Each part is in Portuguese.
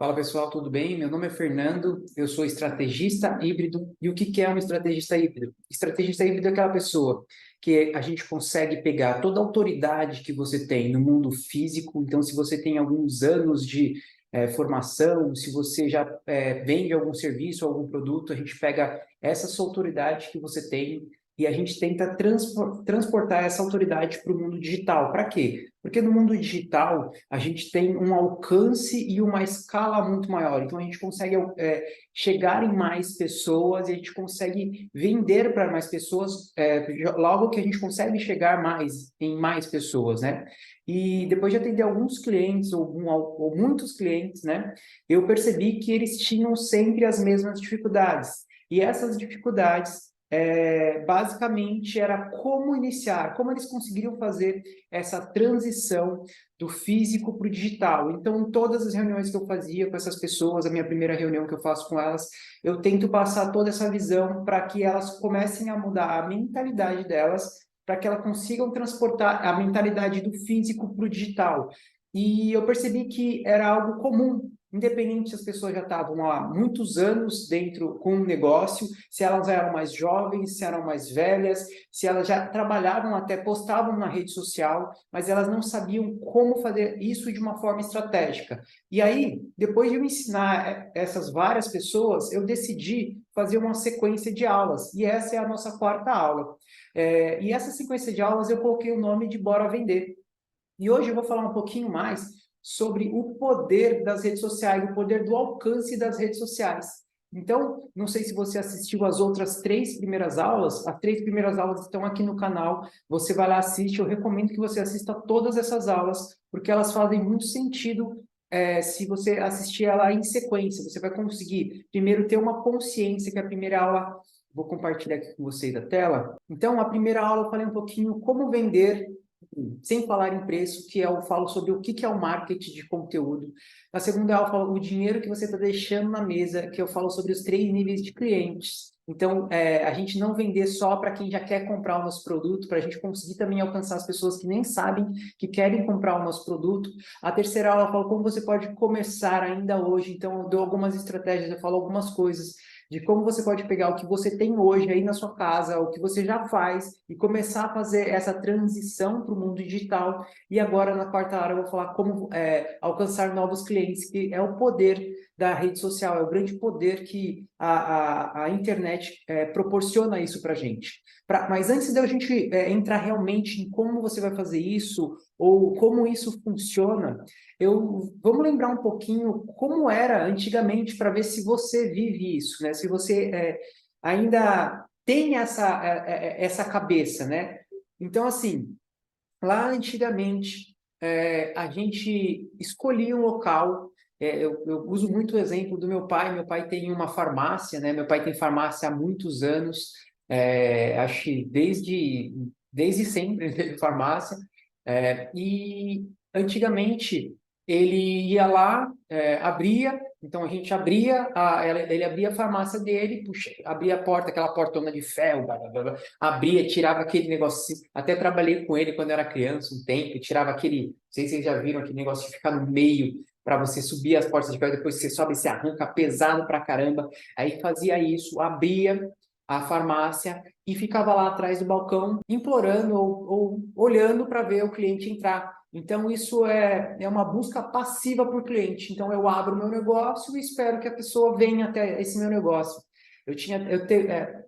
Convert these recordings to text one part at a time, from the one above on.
Fala pessoal, tudo bem? Meu nome é Fernando, eu sou estrategista híbrido. E o que que é um estrategista híbrido? Estrategista híbrido é aquela pessoa que a gente consegue pegar toda a autoridade que você tem no mundo físico. Então, se você tem alguns anos de formação, se você já vende algum serviço, algum produto, a gente pega essa sua autoridade que você tem e a gente tenta transportar essa autoridade para o mundo digital. Para quê? Porque no mundo digital a gente tem um alcance e uma escala muito maior. Então a gente consegue chegar em mais pessoas e a gente consegue vender para mais pessoas, logo que a gente consegue chegar mais em mais pessoas, né? E depois de atender alguns clientes ou muitos clientes, né? Eu percebi que eles tinham sempre as mesmas dificuldades. E essas dificuldades basicamente era como iniciar, como eles conseguiriam fazer essa transição do físico para o digital. Então, todas as reuniões que eu fazia com essas pessoas, a minha primeira reunião que eu faço com elas, eu tento passar toda essa visão para que elas comecem a mudar a mentalidade delas, para que elas consigam transportar a mentalidade do físico para o digital. E eu percebi que era algo comum, independente se as pessoas já estavam há muitos anos dentro com um negócio, se elas eram mais jovens, se eram mais velhas, se elas já trabalhavam, até postavam na rede social, mas elas não sabiam como fazer isso de uma forma estratégica. E aí, depois de eu ensinar essas várias pessoas, eu decidi fazer uma sequência de aulas, e essa é a nossa quarta aula. E essa sequência de aulas eu coloquei o nome de Bora Vender. E hoje eu vou falar um pouquinho mais sobre o poder das redes sociais, o poder do alcance das redes sociais. Então, não sei se você assistiu às outras três primeiras aulas, as três primeiras aulas estão aqui no canal, você vai lá, assiste, eu recomendo que você assista todas essas aulas, porque elas fazem muito sentido se você assistir ela em sequência, você vai conseguir, primeiro, ter uma consciência que a primeira aula, vou compartilhar aqui com vocês a tela. Então, a primeira aula eu falei um pouquinho como vender sem falar em preço, que eu falo sobre o que é o marketing de conteúdo. Na segunda aula, eu falo o dinheiro que você está deixando na mesa, que eu falo sobre os três níveis de clientes. Então, a gente não vender só para quem já quer comprar o nosso produto, para a gente conseguir também alcançar as pessoas que nem sabem que querem comprar o nosso produto. A terceira aula, eu falo como você pode começar ainda hoje. Então, eu dou algumas estratégias, eu falo algumas coisas de como você pode pegar o que você tem hoje aí na sua casa, o que você já faz, e começar a fazer essa transição para o mundo digital. E agora, na quarta área, eu vou falar como alcançar novos clientes, que é o poder da rede social, é o grande poder que a internet proporciona isso para a gente. Mas antes da gente entrar realmente em como você vai fazer isso, ou como isso funciona, vamos lembrar um pouquinho como era antigamente para ver se você vive isso, né? Se você ainda tem essa cabeça, né? Então, assim, lá antigamente, a gente escolhia um local. Eu uso muito o exemplo do meu pai. Meu pai tem uma farmácia, né? Meu pai tem farmácia há muitos anos. Acho que desde sempre ele teve farmácia. E antigamente ele ia lá, abria. Então a gente abria, ele abria a farmácia dele, puxa, abria a porta, aquela portona de ferro, blá, blá, blá, blá, abria, tirava aquele negócio. Até trabalhei com ele quando eu era criança um tempo, tirava aquele, não sei se vocês já viram aquele negócio de ficar no meio para você subir as portas de ferro, depois você sobe e se arranca pesado pra caramba. Aí fazia isso, abria a farmácia e ficava lá atrás do balcão implorando ou olhando para ver o cliente entrar. Então, isso é uma busca passiva por cliente. Então, eu abro o meu negócio e espero que a pessoa venha até esse meu negócio.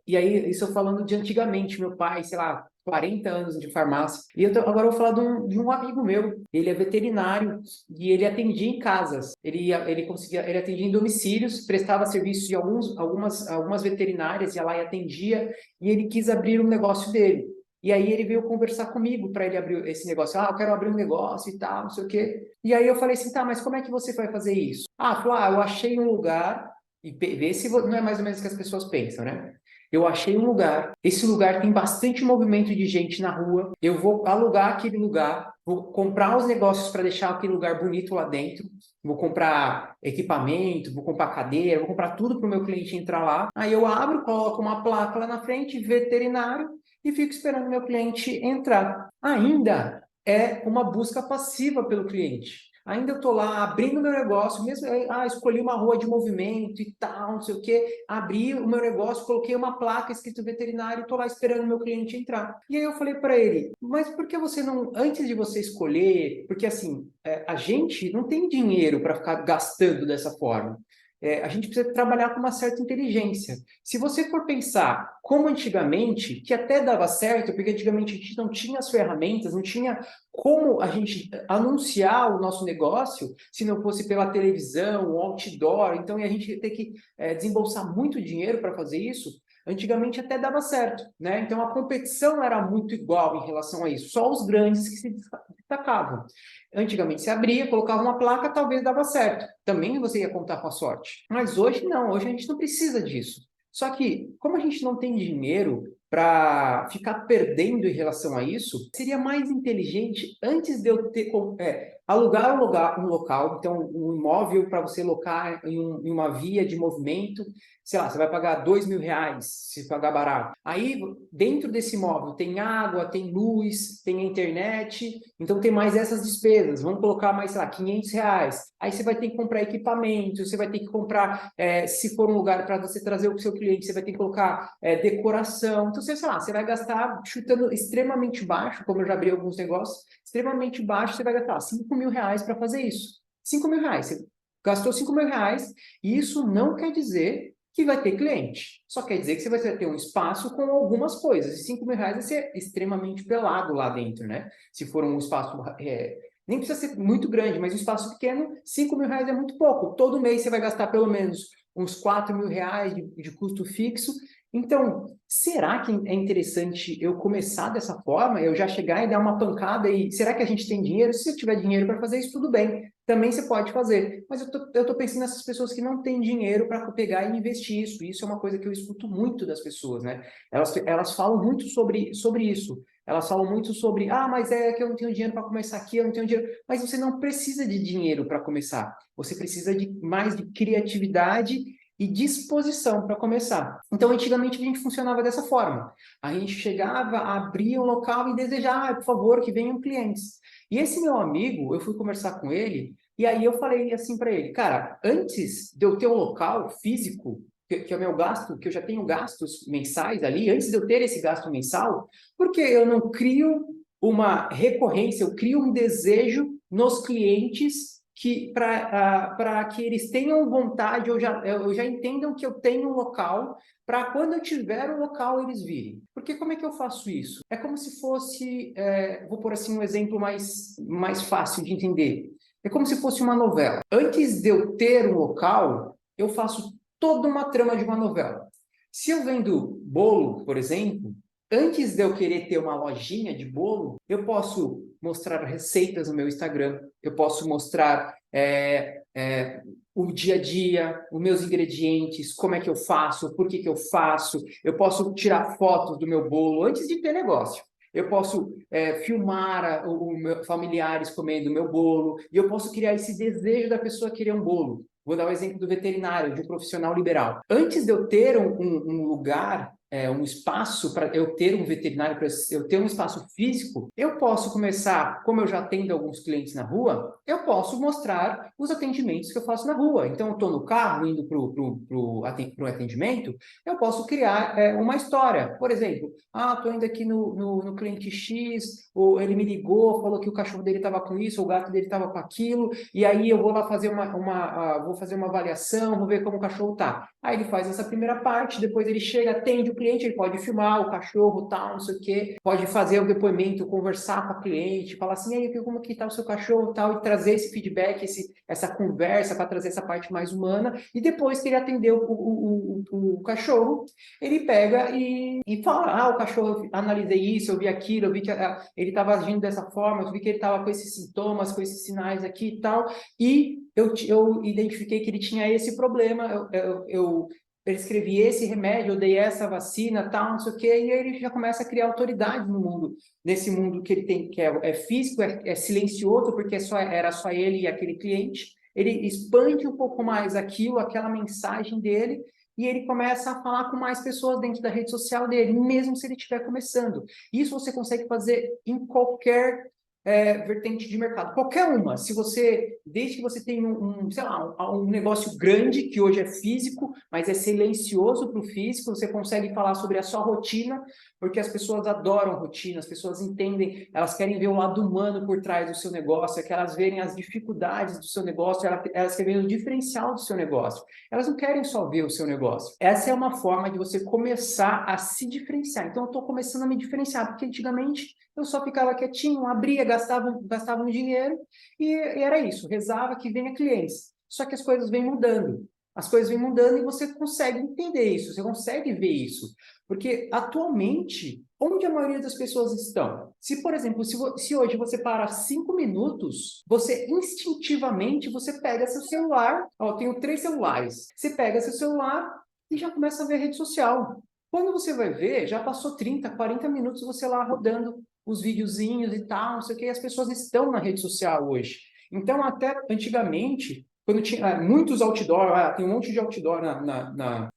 E aí, isso eu falando de antigamente, meu pai, sei lá, 40 anos de farmácia. E agora eu vou falar de um amigo meu. Ele é veterinário e ele atendia em casas. Ele atendia em domicílios, prestava serviços de algumas veterinárias, ia lá e atendia, e ele quis abrir um negócio dele. E aí ele veio conversar comigo para ele abrir esse negócio. Ah, eu quero abrir um negócio e tal, não sei o quê. E aí eu falei assim, tá, mas como é que você vai fazer isso? Ah, falou, eu achei um lugar, e vê se não é mais ou menos o que as pessoas pensam, né? Eu achei um lugar, esse lugar tem bastante movimento de gente na rua, eu vou alugar aquele lugar, vou comprar os negócios para deixar aquele lugar bonito lá dentro, vou comprar equipamento, vou comprar cadeira, vou comprar tudo para o meu cliente entrar lá. Aí eu abro, coloco uma placa lá na frente, veterinário, e fico esperando o meu cliente entrar. Ainda é uma busca passiva pelo cliente. ainda eu estou lá abrindo meu negócio, mesmo, escolhi uma rua de movimento e tal, não sei o quê, abri o meu negócio, coloquei uma placa escrito veterinário, estou lá esperando o meu cliente entrar. E aí eu falei para ele, mas por que você não, antes de você escolher, porque assim, a gente não tem dinheiro para ficar gastando dessa forma. A gente precisa trabalhar com uma certa inteligência. Se você for pensar como antigamente, que até dava certo, porque antigamente a gente não tinha as ferramentas, não tinha como a gente anunciar o nosso negócio se não fosse pela televisão, outdoor, então a gente ia ter que desembolsar muito dinheiro para fazer isso. Antigamente até dava certo, né? Então a competição era muito igual em relação a isso, só os grandes que se destacavam. Antigamente se abria, colocava uma placa, talvez dava certo. Também você ia contar com a sorte. Mas hoje não, hoje a gente não precisa disso. Só que, como a gente não tem dinheiro para ficar perdendo em relação a isso, seria mais inteligente, antes de eu ter alugar um local, então um imóvel para você locar em uma via de movimento, sei lá, você vai pagar R$ 2.000, se pagar barato. Aí, dentro desse imóvel, tem água, tem luz, tem internet, então tem mais essas despesas. Vamos colocar mais, sei lá, R$ 500. Aí você vai ter que comprar equipamento, você vai ter que comprar, se for um lugar para você trazer o seu cliente, você vai ter que colocar decoração. Então, sei lá, você vai gastar chutando extremamente baixo, como eu já abri alguns negócios, extremamente baixo, você vai gastar R$ 5.000 para fazer isso. R$ 5.000. Você gastou R$ 5.000 e isso não quer dizer que vai ter cliente. Só quer dizer que você vai ter um espaço com algumas coisas. E R$ 5.000 vai ser extremamente pelado lá dentro, né? Se for um espaço... nem precisa ser muito grande, mas um espaço pequeno, R$ 5.000 é muito pouco. Todo mês você vai gastar pelo menos uns R$ 4.000 de custo fixo. Então, será que é interessante eu começar dessa forma? Eu já chegar e dar uma pancada e será que a gente tem dinheiro? Se eu tiver dinheiro para fazer isso, tudo bem. Também você pode fazer. Mas eu tô pensando nessas pessoas que não têm dinheiro para pegar e investir isso. Isso é uma coisa que eu escuto muito das pessoas, né? Elas falam muito sobre isso. Elas falam muito sobre, mas é que eu não tenho dinheiro para começar aqui, eu não tenho dinheiro. Mas você não precisa de dinheiro para começar. Você precisa de mais de criatividade e disposição para começar. Então, antigamente a gente funcionava dessa forma. A gente chegava, abria um local e desejava, por favor, que venham clientes. E esse meu amigo, eu fui conversar com ele, e aí eu falei assim para ele, cara, antes de eu ter um local físico, que é o meu gasto, que eu já tenho gastos mensais ali, antes de eu ter esse gasto mensal, por que eu não crio uma recorrência, eu crio um desejo nos clientes para que eles tenham vontade, ou já entendam que eu tenho um local, para quando eu tiver um local eles virem. Porque como é que eu faço isso? É como se fosse, vou pôr assim um exemplo mais fácil de entender. É como se fosse uma novela. Antes de eu ter um local, eu faço toda uma trama de uma novela. Se eu vendo bolo, por exemplo, antes de eu querer ter uma lojinha de bolo, eu posso mostrar receitas no meu Instagram, eu posso mostrar o dia a dia, os meus ingredientes, como é que eu faço, por que que eu faço, eu posso tirar fotos do meu bolo antes de ter negócio. Eu posso filmar familiares comendo o meu bolo, e eu posso criar esse desejo da pessoa querer um bolo. Vou dar o exemplo do veterinário, de um profissional liberal. Antes de eu ter um lugar, um espaço para eu ter um veterinário, para eu ter um espaço físico, eu posso começar, como eu já atendo alguns clientes na rua, eu posso mostrar os atendimentos que eu faço na rua. Então, eu estou no carro indo para o atendimento, eu posso criar uma história. Por exemplo, estou indo aqui no cliente X, ou ele me ligou, falou que o cachorro dele estava com isso, o gato dele estava com aquilo, e aí eu vou lá fazer vou fazer uma avaliação, vou ver como o cachorro tá. Aí ele faz essa primeira parte, depois ele chega, atende o cliente, ele pode filmar o cachorro, tal, não sei o quê, pode fazer o depoimento, conversar com a cliente, falar assim, aí, como que tá o seu cachorro, tal, e trazer esse feedback, essa conversa para trazer essa parte mais humana, e depois que ele atendeu o cachorro, ele pega e fala, o cachorro, eu analisei isso, eu vi aquilo, eu vi que ele estava agindo dessa forma, eu vi que ele estava com esses sintomas, com esses sinais aqui e tal, e eu identifiquei que ele tinha esse problema, eu prescrevi esse remédio, eu dei essa vacina, tal, não sei o quê, e aí ele já começa a criar autoridade no mundo, nesse mundo que ele tem, que é físico, é silencioso, porque era só ele e aquele cliente, ele expande um pouco mais aquela mensagem dele, e ele começa a falar com mais pessoas dentro da rede social dele, mesmo se ele estiver começando. Isso você consegue fazer em qualquer vertente de mercado. Qualquer uma, se você, desde que você tenha sei lá, um negócio grande, que hoje é físico, mas é silencioso para o físico, você consegue falar sobre a sua rotina, porque as pessoas adoram rotina, as pessoas entendem, elas querem ver o lado humano por trás do seu negócio, é que elas verem as dificuldades do seu negócio, elas querem ver o diferencial do seu negócio. Elas não querem só ver o seu negócio. Essa é uma forma de você começar a se diferenciar. Então, eu estou começando a me diferenciar, porque antigamente eu só ficava quietinho, abria, gastava um dinheiro e era isso, rezava que venha clientes. Só que as coisas vêm mudando. As coisas vêm mudando e você consegue entender isso, você consegue ver isso. Porque atualmente, onde a maioria das pessoas estão? Se, por exemplo, se hoje você parar 5 minutos, você instintivamente você pega seu celular, ó, eu tenho 3 celulares, você pega seu celular e já começa a ver rede social. Quando você vai ver, já passou 30, 40 minutos você lá rodando os videozinhos e tal, não sei o que, e as pessoas estão na rede social hoje. Então, até antigamente, quando tinha muitos outdoor, tem um monte de outdoor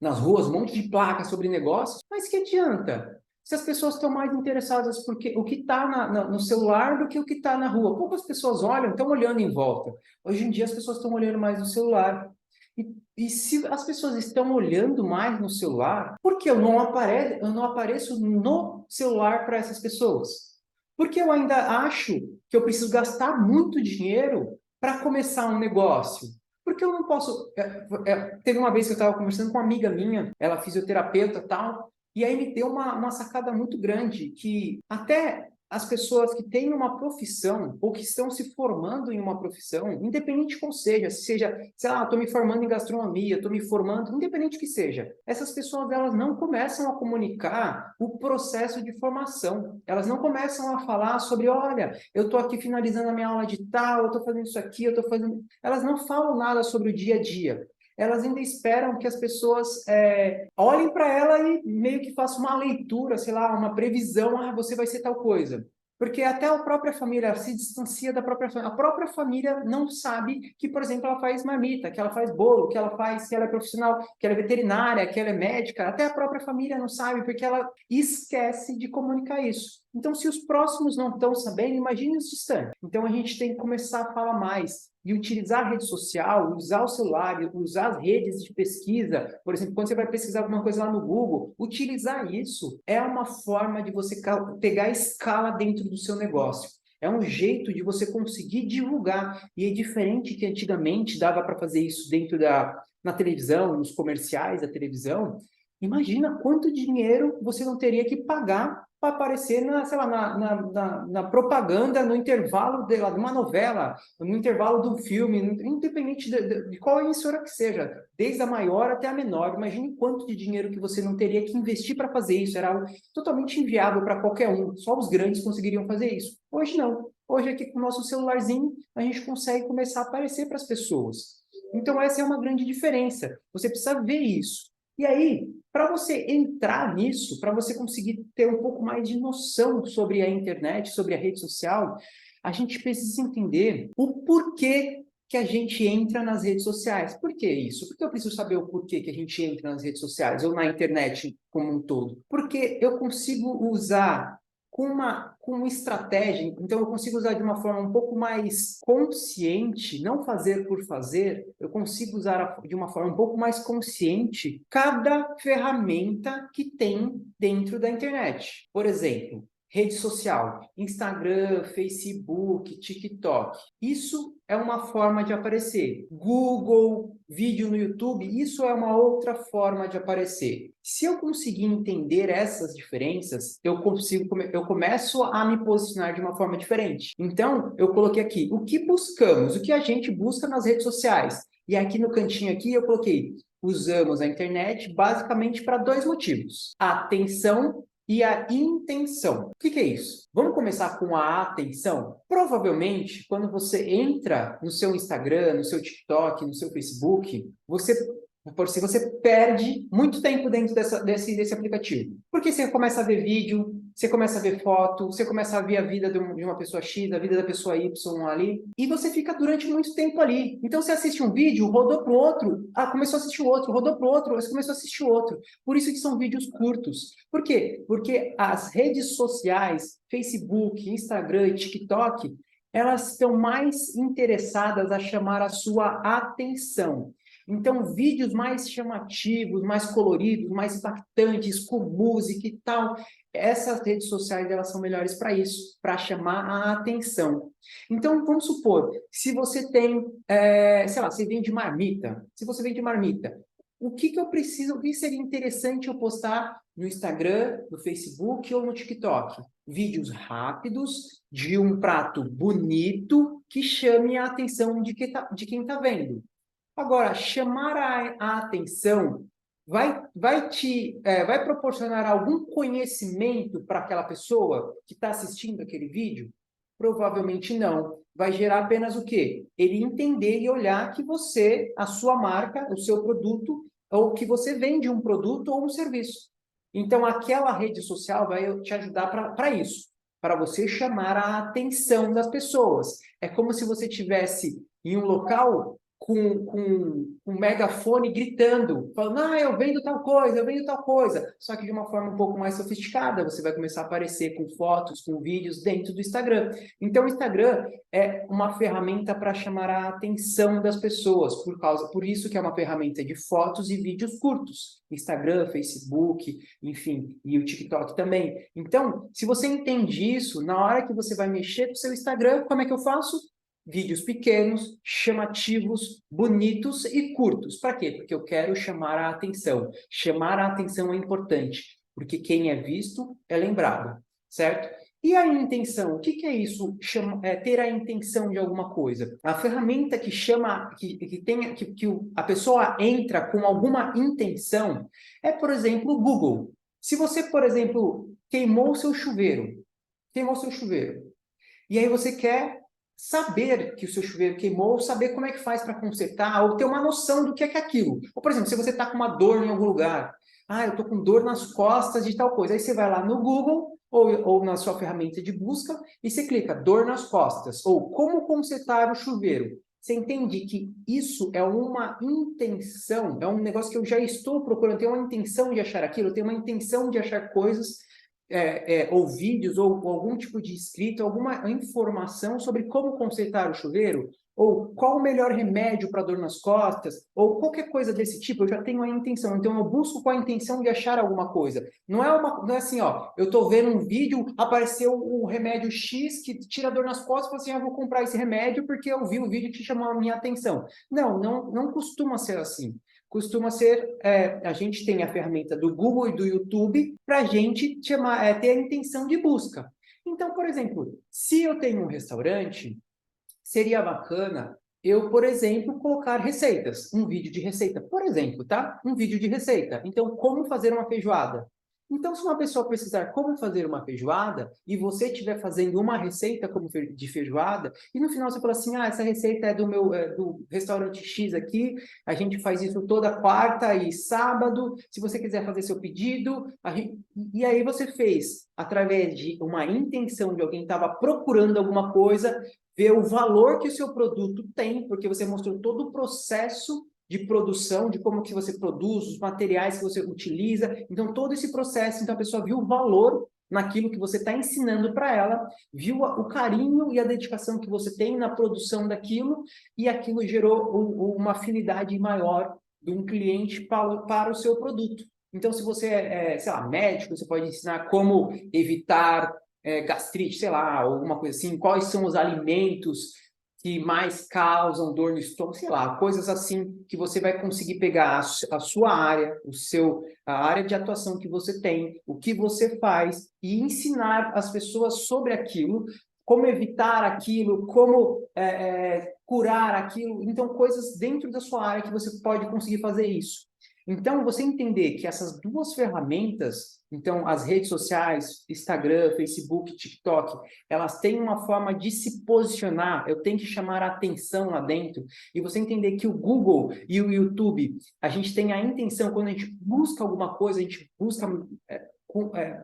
nas ruas, um monte de placas sobre negócios, mas que adianta? Se as pessoas estão mais interessadas porque o que está no celular do que o que está na rua. Poucas pessoas olham, estão olhando em volta. Hoje em dia as pessoas estão olhando mais no celular. E se as pessoas estão olhando mais no celular, por que eu não apareço no celular para essas pessoas? Porque eu ainda acho que eu preciso gastar muito dinheiro para começar um negócio. Porque eu não posso. Teve uma vez que eu estava conversando com uma amiga minha, ela é fisioterapeuta e tal, e aí me deu uma sacada muito grande, que até as pessoas que têm uma profissão ou que estão se formando em uma profissão, independente qual seja, sei lá, estou me formando em gastronomia, estou me formando, independente que seja, essas pessoas elas não começam a comunicar o processo de formação. Elas não começam a falar sobre, olha, eu estou aqui finalizando a minha aula de tal, eu estou fazendo isso aqui, eu estou fazendo. Elas não falam nada sobre o dia a dia. Elas ainda esperam que as pessoas olhem para ela e meio que façam uma leitura, sei lá, uma previsão, você vai ser tal coisa. Porque até a própria família se distancia da própria família. A própria família não sabe que, por exemplo, ela faz marmita, que ela faz bolo, que ela faz, que ela é profissional, que ela é veterinária, que ela é médica. Até a própria família não sabe, porque ela esquece de comunicar isso. Então, se os próximos não estão sabendo, imagine os distantes. Então, a gente tem que começar a falar mais e utilizar a rede social, usar o celular, usar as redes de pesquisa. Por exemplo, quando você vai pesquisar alguma coisa lá no Google, utilizar isso é uma forma de você pegar escala dentro do seu negócio. É um jeito de você conseguir divulgar. E é diferente que antigamente dava para fazer isso na televisão, nos comerciais da televisão. Imagina quanto dinheiro você não teria que pagar para aparecer sei lá, na propaganda, no intervalo de uma novela, no intervalo de um filme, independente de qual emissora que seja, desde a maior até a menor. Imagine quanto de dinheiro que você não teria que investir para fazer isso. Era algo totalmente inviável para qualquer um. Só os grandes conseguiriam fazer isso. Hoje não. Hoje aqui com o nosso celularzinho, a gente consegue começar a aparecer para as pessoas. Então essa é uma grande diferença. Você precisa ver isso. E aí, para você entrar nisso, para você conseguir ter um pouco mais de noção sobre a internet, sobre a rede social, a gente precisa entender o porquê que a gente entra nas redes sociais. Por que isso? Porque eu preciso saber o porquê que a gente entra nas redes sociais ou na internet como um todo. Porque eu consigo usar com uma estratégia, então eu consigo usar de uma forma um pouco mais consciente, não fazer por fazer, eu consigo usar de uma forma um pouco mais consciente cada ferramenta que tem dentro da internet. Por exemplo, rede social, Instagram, Facebook, TikTok. Isso é uma forma de aparecer. Google, vídeo no YouTube, isso é uma outra forma de aparecer. Se eu conseguir entender essas diferenças, eu começo a me posicionar de uma forma diferente. Então, eu coloquei aqui, o que buscamos, o que a gente busca nas redes sociais. E aqui no cantinho aqui eu coloquei, usamos a internet basicamente para 2 motivos. A atenção e a intenção. O que é isso? Vamos começar com a atenção? Provavelmente, quando você entra no seu Instagram, no seu TikTok, no seu Facebook, você perde muito tempo dentro desse aplicativo. Porque você começa a ver vídeo, você começa a ver foto, você começa a ver a vida de uma pessoa X, a vida da pessoa Y ali, e você fica durante muito tempo ali. Então você assiste um vídeo, rodou para o outro, começou a assistir o outro, rodou para o outro, você começou a assistir o outro. Por isso que são vídeos curtos. Por quê? Porque as redes sociais, Facebook, Instagram e TikTok, elas estão mais interessadas a chamar a sua atenção. Então, vídeos mais chamativos, mais coloridos, mais impactantes, com música e tal, essas redes sociais elas são melhores para isso, para chamar a atenção. Então, vamos supor, se você tem, sei lá, você vende marmita, se você vende marmita, o que eu preciso, o que seria interessante eu postar no Instagram, no Facebook ou no TikTok? Vídeos rápidos, de um prato bonito, que chame a atenção de quem tá vendo. Agora, chamar a atenção vai proporcionar algum conhecimento para aquela pessoa que está assistindo aquele vídeo? Provavelmente não. Vai gerar apenas o quê? Ele entender e olhar que você, a sua marca, o seu produto, ou que você vende um produto ou um serviço. Então, aquela rede social vai te ajudar para isso, para você chamar a atenção das pessoas. É como se você estivesse em um local com um megafone gritando, falando, eu vendo tal coisa, eu vendo tal coisa. Só que de uma forma um pouco mais sofisticada, você vai começar a aparecer com fotos, com vídeos dentro do Instagram. Então, o Instagram é uma ferramenta para chamar a atenção das pessoas, por isso que é uma ferramenta de fotos e vídeos curtos. Instagram, Facebook, enfim, e o TikTok também. Então, se você entende isso, na hora que você vai mexer com o seu Instagram, como é que eu faço? Vídeos pequenos, chamativos, bonitos e curtos. Para quê? Porque eu quero chamar a atenção. Chamar a atenção é importante, porque quem é visto é lembrado, certo? E a intenção? O que é isso? Ter a intenção de alguma coisa. A ferramenta que chama, a pessoa entra com alguma intenção é, por exemplo, o Google. Se você, por exemplo, queimou seu chuveiro, e aí você quer saber que o seu chuveiro queimou, saber como é que faz para consertar, ou ter uma noção do que é aquilo. Ou, por exemplo, se você está com uma dor em algum lugar, eu estou com dor nas costas de tal coisa, aí você vai lá no Google, ou na sua ferramenta de busca, e você clica dor nas costas, ou como consertar o chuveiro. Você entende que isso é uma intenção, é um negócio que eu já estou procurando, eu tenho uma intenção de achar aquilo, eu tenho uma intenção de achar coisas ou vídeos, ou algum tipo de escrito, alguma informação sobre como consertar o chuveiro, ou qual o melhor remédio para dor nas costas, ou qualquer coisa desse tipo, eu já tenho a intenção. Então, eu busco com a intenção de achar alguma coisa. Não é assim, eu estou vendo um vídeo, apareceu um remédio X que tira dor nas costas, e falo assim, vou comprar esse remédio porque eu vi o vídeo que chamou a minha atenção. Não costuma ser assim. Costuma ser, a gente tem a ferramenta do Google e do YouTube para a gente ter a intenção de busca. Então, por exemplo, se eu tenho um restaurante, seria bacana eu, por exemplo, colocar receitas, um vídeo de receita, por exemplo, tá? Um vídeo de receita. Então, como fazer uma feijoada? Então, se uma pessoa precisar como fazer uma feijoada e você estiver fazendo uma receita de feijoada e no final você fala assim, essa receita é do restaurante X aqui, a gente faz isso toda quarta e sábado, se você quiser fazer seu pedido, e aí você fez através de uma intenção de alguém que estava procurando alguma coisa, ver o valor que o seu produto tem, porque você mostrou todo o processo de produção, de como que você produz, os materiais que você utiliza. Então, todo esse processo, então a pessoa viu o valor naquilo que você está ensinando para ela, viu o carinho e a dedicação que você tem na produção daquilo, e aquilo gerou uma afinidade maior de um cliente para o seu produto. Então, se você sei lá, médico, você pode ensinar como evitar gastrite, sei lá, alguma coisa assim, quais são os alimentos que mais causam dor no estômago, sei lá, coisas assim que você vai conseguir pegar a sua área, a área de atuação que você tem, o que você faz e ensinar as pessoas sobre aquilo, como evitar aquilo, como curar aquilo, então coisas dentro da sua área que você pode conseguir fazer isso. Então, você entender que essas duas ferramentas, então as redes sociais, Instagram, Facebook, TikTok, elas têm uma forma de se posicionar, eu tenho que chamar a atenção lá dentro, e você entender que o Google e o YouTube, a gente tem a intenção, quando a gente busca alguma coisa, a gente busca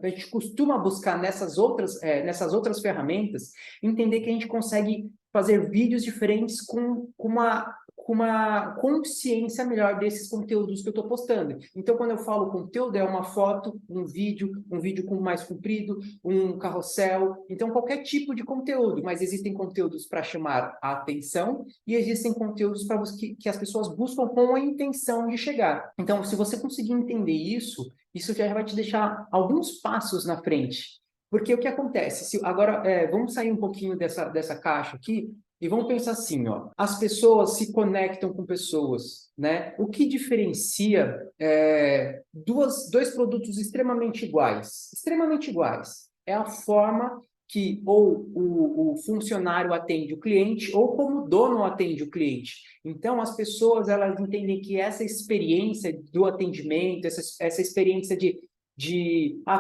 a gente costuma buscar nessas outras ferramentas, entender que a gente consegue fazer vídeos diferentes com uma consciência melhor desses conteúdos que eu estou postando. Então, quando eu falo conteúdo, é uma foto, um vídeo com mais comprido, um carrossel, então qualquer tipo de conteúdo, mas existem conteúdos para chamar a atenção e existem conteúdos que as pessoas buscam com a intenção de chegar. Então, se você conseguir entender isso já vai te deixar alguns passos na frente. Porque o que acontece? Agora, vamos sair um pouquinho dessa caixa aqui e vamos pensar assim, ó, as pessoas se conectam com pessoas, né? O que diferencia dois produtos extremamente iguais? Extremamente iguais. É a forma que ou o funcionário atende o cliente ou como o dono atende o cliente. Então, as pessoas elas entendem que essa experiência do atendimento, essa experiência de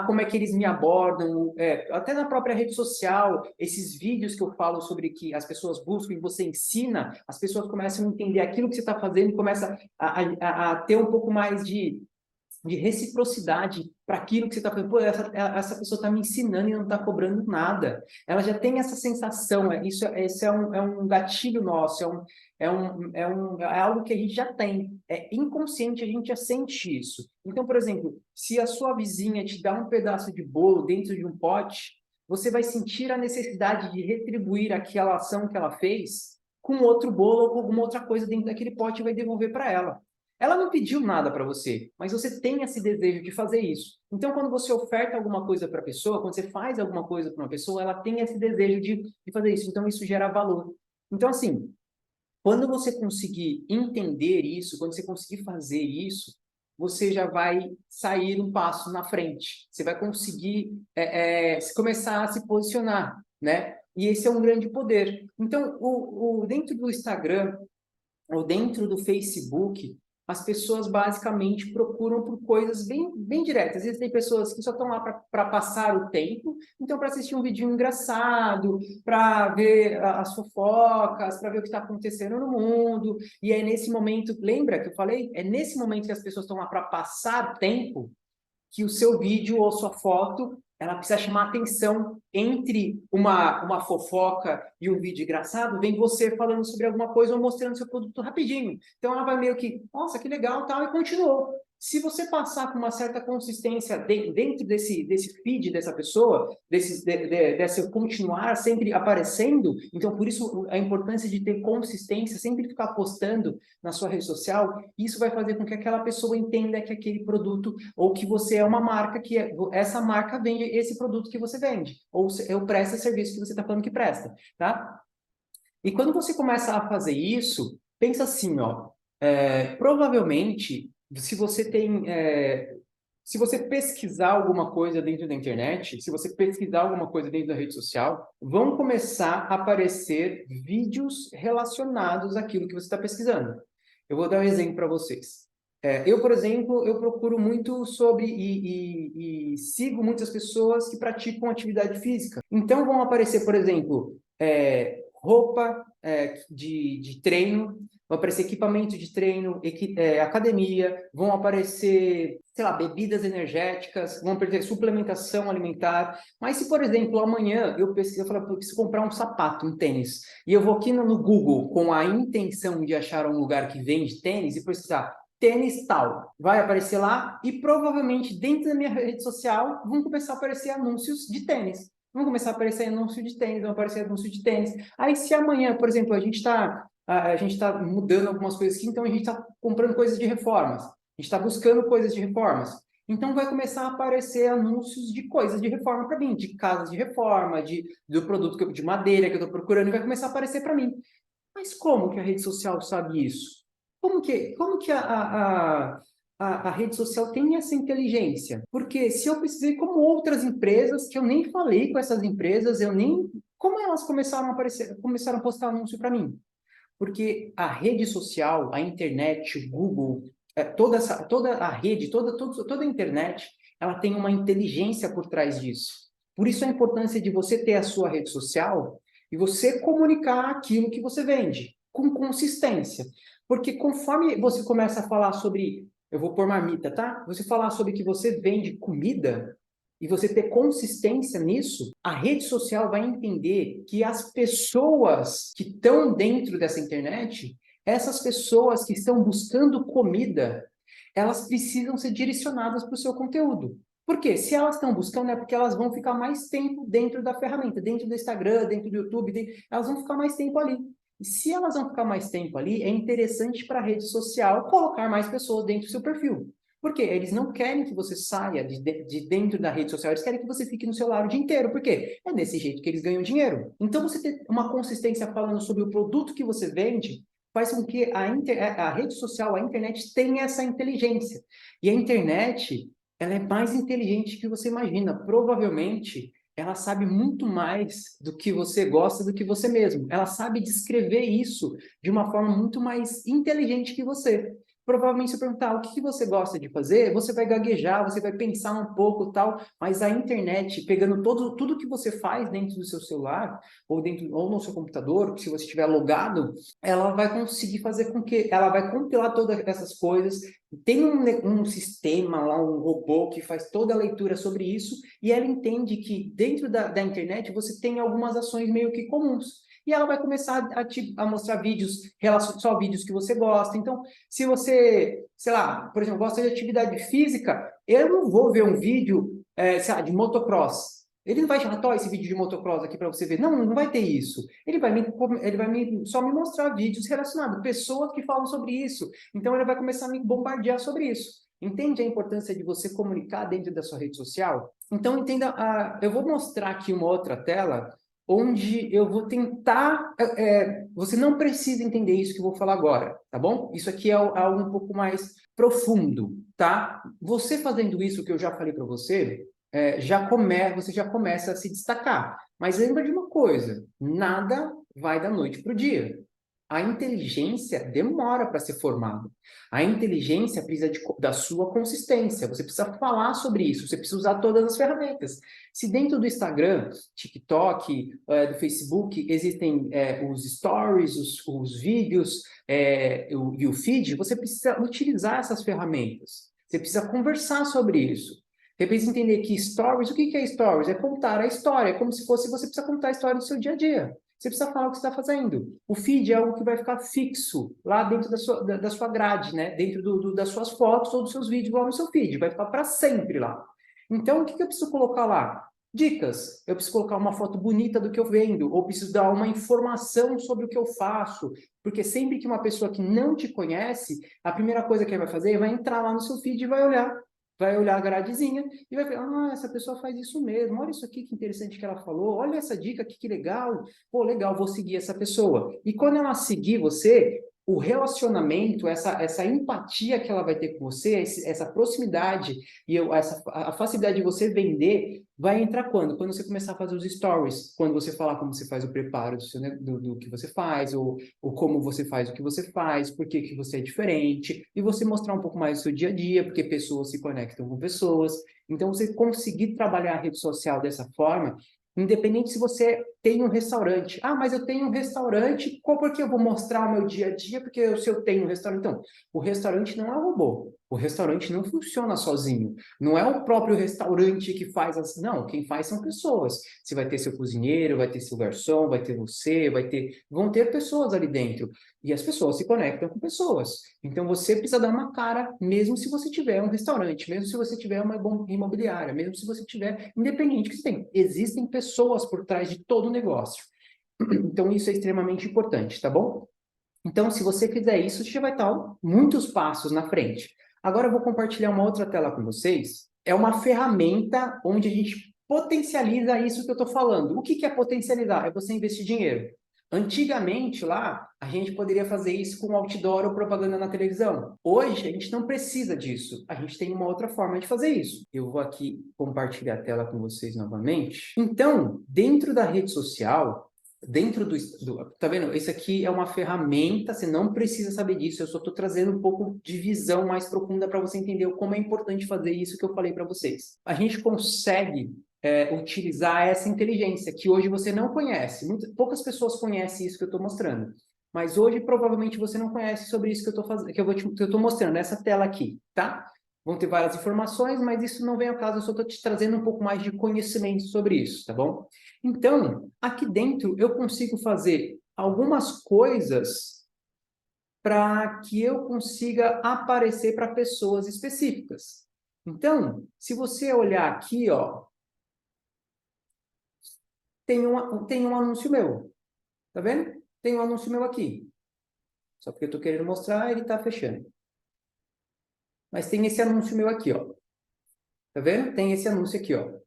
como é que eles me abordam, até na própria rede social, esses vídeos que eu falo sobre que as pessoas buscam e você ensina, as pessoas começam a entender aquilo que você está fazendo e começam a ter um pouco mais de reciprocidade para aquilo que você está fazendo. Pô, essa pessoa está me ensinando e não está cobrando nada. Ela já tem essa sensação, esse é um gatilho nosso, é algo que a gente já tem. É inconsciente, a gente já sente isso. Então, por exemplo, se a sua vizinha te dá um pedaço de bolo dentro de um pote, você vai sentir a necessidade de retribuir aquela ação que ela fez com outro bolo ou com alguma outra coisa dentro daquele pote e vai devolver para ela. Ela não pediu nada para você, mas você tem esse desejo de fazer isso. Então, quando você oferta alguma coisa para a pessoa, quando você faz alguma coisa para uma pessoa, ela tem esse desejo de fazer isso. Então, isso gera valor. Então, assim, quando você conseguir entender isso, quando você conseguir fazer isso, você já vai sair um passo na frente. Você vai conseguir começar a se posicionar, né? E esse é um grande poder. Então, dentro do Instagram ou dentro do Facebook, as pessoas basicamente procuram por coisas bem diretas. Existem pessoas que só estão lá para passar o tempo, então para assistir um vídeo engraçado, para ver as fofocas, para ver o que está acontecendo no mundo. E é nesse momento, lembra que eu falei? É nesse momento que as pessoas estão lá para passar tempo que o seu vídeo ou sua foto ela precisa chamar atenção. Entre uma fofoca e um vídeo engraçado, vem você falando sobre alguma coisa ou mostrando seu produto rapidinho. Então ela vai meio que, nossa, que legal, tal, e continuou. Se você passar com uma certa consistência dentro desse feed dessa pessoa, desse continuar sempre aparecendo, então por isso a importância de ter consistência, sempre ficar postando na sua rede social, isso vai fazer com que aquela pessoa entenda que aquele produto, ou que você é uma marca, essa marca vende esse produto que você vende, ou eu presto esse serviço que você está falando que presta, tá? E quando você começa a fazer isso, pensa assim, ó, provavelmente, se você pesquisar alguma coisa dentro da internet, se você pesquisar alguma coisa dentro da rede social, vão começar a aparecer vídeos relacionados àquilo que você está pesquisando. Eu vou dar um exemplo para vocês. Eu, por exemplo, eu procuro muito sobre e sigo muitas pessoas que praticam atividade física. Então, vão aparecer, por exemplo, roupa de treino, vão aparecer equipamento de treino, academia, vão aparecer, sei lá, bebidas energéticas, vão aparecer suplementação alimentar. Mas se, por exemplo, amanhã eu pesquiso, eu falo, eu preciso comprar um sapato, um tênis, e eu vou aqui no Google com a intenção de achar um lugar que vende tênis e pesquisar tênis tal, vai aparecer lá e provavelmente dentro da minha rede social vão começar a aparecer anúncios de tênis. Vão começar a aparecer anúncio de tênis, vão aparecer anúncio de tênis. Aí se amanhã, por exemplo, a gente está mudando algumas coisas aqui, então a gente está comprando coisas de reformas. A gente está buscando coisas de reformas. Então vai começar a aparecer anúncios de coisas de reforma para mim, de casas de reforma, do produto de madeira que eu estou procurando, e vai começar a aparecer para mim. Mas como que a rede social sabe isso? Como que a rede social tem essa inteligência? Porque se eu pesquisei como outras empresas, que eu nem falei com essas empresas, como elas começaram a aparecer, começaram a postar anúncio para mim? Porque a rede social, a internet, o Google, toda a rede, toda a internet, ela tem uma inteligência por trás disso. Por isso a importância de você ter a sua rede social e você comunicar aquilo que você vende, com consistência. Porque conforme você começa a falar sobre, eu vou pôr marmita, tá? Você falar sobre que você vende comida, e você ter consistência nisso, a rede social vai entender que as pessoas que estão dentro dessa internet, essas pessoas que estão buscando comida, elas precisam ser direcionadas para o seu conteúdo. Por quê? Se elas estão buscando, é porque elas vão ficar mais tempo dentro da ferramenta, dentro do Instagram, dentro do YouTube, elas vão ficar mais tempo ali. E se elas vão ficar mais tempo ali, é interessante para a rede social colocar mais pessoas dentro do seu perfil. Por quê? Eles não querem que você saia de dentro da rede social, eles querem que você fique no celular o dia inteiro. Por quê? É desse jeito que eles ganham dinheiro. Então, você ter uma consistência falando sobre o produto que você vende, faz com que a rede social, a internet, tenha essa inteligência. E a internet, ela é mais inteligente que você imagina. Provavelmente, ela sabe muito mais do que você gosta do que você mesmo. Ela sabe descrever isso de uma forma muito mais inteligente que você. Provavelmente, se eu perguntar o que você gosta de fazer, você vai gaguejar, você vai pensar um pouco tal, mas a internet, pegando tudo que você faz dentro do seu celular, ou no seu computador, se você estiver logado, ela vai conseguir fazer com que, ela vai compilar todas essas coisas, tem um sistema lá, um robô que faz toda a leitura sobre isso, e ela entende que dentro da internet você tem algumas ações meio que comuns. E ela vai começar a mostrar vídeos, só vídeos que você gosta. Então, se você, sei lá, por exemplo, gosta de atividade física, eu não vou ver um vídeo, sei lá, de motocross. Ele não vai chamar, esse vídeo de motocross aqui para você ver. Não, não vai ter isso. Ele vai só me mostrar vídeos relacionados, pessoas que falam sobre isso. Então, ele vai começar a me bombardear sobre isso. Entende a importância de você comunicar dentro da sua rede social? Então, entenda, eu vou mostrar aqui uma outra tela onde eu vou tentar... você não precisa entender isso que eu vou falar agora, tá bom? Isso aqui é algo um pouco mais profundo, tá? Você fazendo isso que eu já falei para você, você já começa a se destacar. Mas lembra de uma coisa, nada vai da noite para o dia. A inteligência demora para ser formada. A inteligência precisa da sua consistência. Você precisa falar sobre isso. Você precisa usar todas as ferramentas. Se dentro do Instagram, TikTok, do Facebook, existem os stories, os vídeos e o feed, você precisa utilizar essas ferramentas. Você precisa conversar sobre isso. Você precisa entender que stories, o que é stories? É contar a história. É como se fosse, você precisa contar a história do seu dia a dia. Você precisa falar o que você está fazendo. O feed é algo que vai ficar fixo lá dentro da sua grade, né? Dentro das suas fotos ou dos seus vídeos lá no seu feed. Vai ficar para sempre lá. Então, o que eu preciso colocar lá? Dicas. Eu preciso colocar uma foto bonita do que eu vendo, ou preciso dar uma informação sobre o que eu faço. Porque sempre que uma pessoa que não te conhece, a primeira coisa que ele vai fazer é vai entrar lá no seu feed e vai olhar a gradezinha e vai ver, essa pessoa faz isso mesmo, olha isso aqui que interessante que ela falou, olha essa dica aqui que legal, pô, legal, vou seguir essa pessoa. E quando ela seguir você, o relacionamento, essa empatia que ela vai ter com você, essa proximidade e a facilidade de você vender, vai entrar quando? Quando você começar a fazer os stories, quando você falar como você faz o preparo do que você faz, ou como você faz o que você faz, por que você é diferente, e você mostrar um pouco mais do seu dia a dia, porque pessoas se conectam com pessoas. Então, você conseguir trabalhar a rede social dessa forma, independente se você tem um restaurante. Mas eu tenho um restaurante, por que eu vou mostrar o meu dia a dia? Porque se eu tenho um restaurante... Então, o restaurante não é um robô. O restaurante não funciona sozinho. Não é o próprio restaurante que faz as... Não, quem faz são pessoas. Você vai ter seu cozinheiro, vai ter seu garçom, vai ter você, vão ter pessoas ali dentro. E as pessoas se conectam com pessoas. Então, você precisa dar uma cara, mesmo se você tiver um restaurante, mesmo se você tiver uma imobiliária, mesmo se você tiver... Independente que você tem. Existem pessoas por trás de todo o negócio. Então, isso é extremamente importante, tá bom? Então, se você fizer isso, você já vai estar muitos passos na frente. Agora eu vou compartilhar uma outra tela com vocês. É uma ferramenta onde a gente potencializa isso que eu estou falando. O que é potencializar? É você investir dinheiro. Antigamente, lá, a gente poderia fazer isso com outdoor ou propaganda na televisão. Hoje, a gente não precisa disso. A gente tem uma outra forma de fazer isso. Eu vou aqui compartilhar a tela com vocês novamente. Então, dentro da rede social, tá vendo? Isso aqui é uma ferramenta, você não precisa saber disso, eu só estou trazendo um pouco de visão mais profunda para você entender como é importante fazer isso que eu falei para vocês. A gente consegue utilizar essa inteligência que hoje você não conhece. Poucas pessoas conhecem isso que eu estou mostrando. Mas hoje, provavelmente, você não conhece sobre isso que eu estou mostrando, nessa tela aqui, tá? vão ter várias informações, mas isso não vem ao caso, eu só estou te trazendo um pouco mais de conhecimento sobre isso, tá bom? Então, aqui dentro eu consigo fazer algumas coisas para que eu consiga aparecer para pessoas específicas. Então, se você olhar aqui, ó, tem um anúncio meu, tá vendo? Tem um anúncio meu aqui. Só porque eu estou querendo mostrar, ele está fechando. Mas tem esse anúncio meu aqui, ó. Tá vendo? Tem esse anúncio aqui, ó.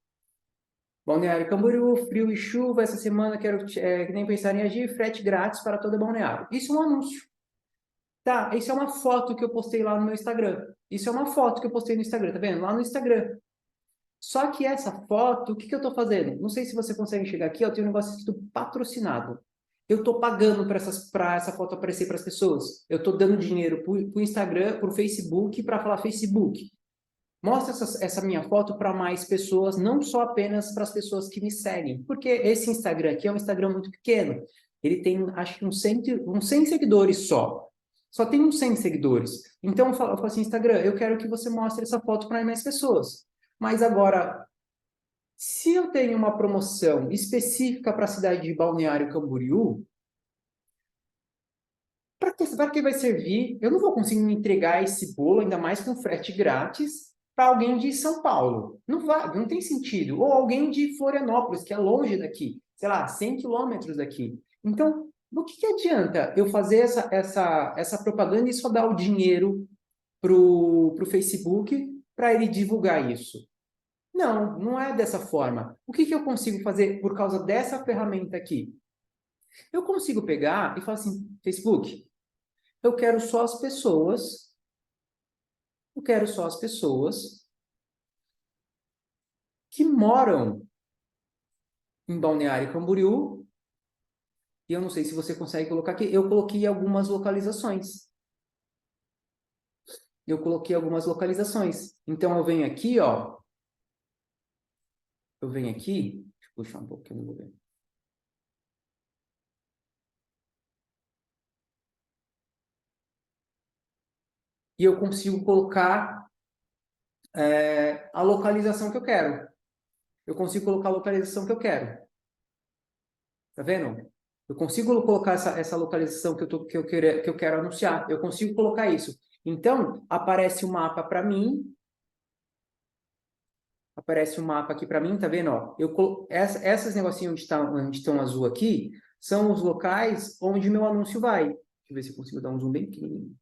Balneário Camboriú, frio e chuva, essa semana quero que nem pensar em agir, frete grátis para todo Balneário. Isso é um anúncio. Tá, isso é uma foto que eu postei lá no meu Instagram. Isso é uma foto que eu postei no Instagram, tá vendo? Lá no Instagram. Só que essa foto, o que que eu estou fazendo? Não sei se você consegue chegar aqui, eu tenho um negócio escrito patrocinado. Eu estou pagando para essa foto aparecer para as pessoas. Eu estou dando dinheiro para o Instagram, para o Facebook, para falar Facebook. Mostra essa minha foto para mais pessoas, não só apenas para as pessoas que me seguem. Porque esse Instagram aqui é um Instagram muito pequeno. Ele tem, acho que uns 100 seguidores só. Só tem uns 100 seguidores. Então, eu falo assim, Instagram, eu quero que você mostre essa foto para mais pessoas. Mas agora, se eu tenho uma promoção específica para a cidade de Balneário Camboriú, para que vai servir? Eu não vou conseguir me entregar esse bolo, ainda mais com frete grátis, para alguém de São Paulo. Não vai, não tem sentido. Ou alguém de Florianópolis, que é longe daqui, sei lá, 100 quilômetros daqui. Então, o que, que adianta eu fazer essa propaganda e só dar o dinheiro para o Facebook para ele divulgar isso? Não, não é dessa forma. O que, que eu consigo fazer por causa dessa ferramenta aqui? Eu consigo pegar e falar assim, Facebook, eu quero só as pessoas, eu quero só as pessoas que moram em Balneário Camboriú, e eu não sei se você consegue colocar aqui, eu coloquei algumas localizações. Eu coloquei algumas localizações. Então, eu venho aqui, ó, eu venho aqui, deixa eu puxar um pouquinho, não vou ver. E eu consigo colocar a localização que eu quero. Eu consigo colocar a localização que eu quero. Tá vendo? Eu consigo colocar essa localização que eu quero anunciar. Eu consigo colocar isso. Então, aparece o mapa para mim. Aparece um mapa aqui para mim, tá vendo? Ó, essas negocinhos onde estão azul aqui são os locais onde meu anúncio vai. Deixa eu ver se eu consigo dar um zoom bem pequenininho.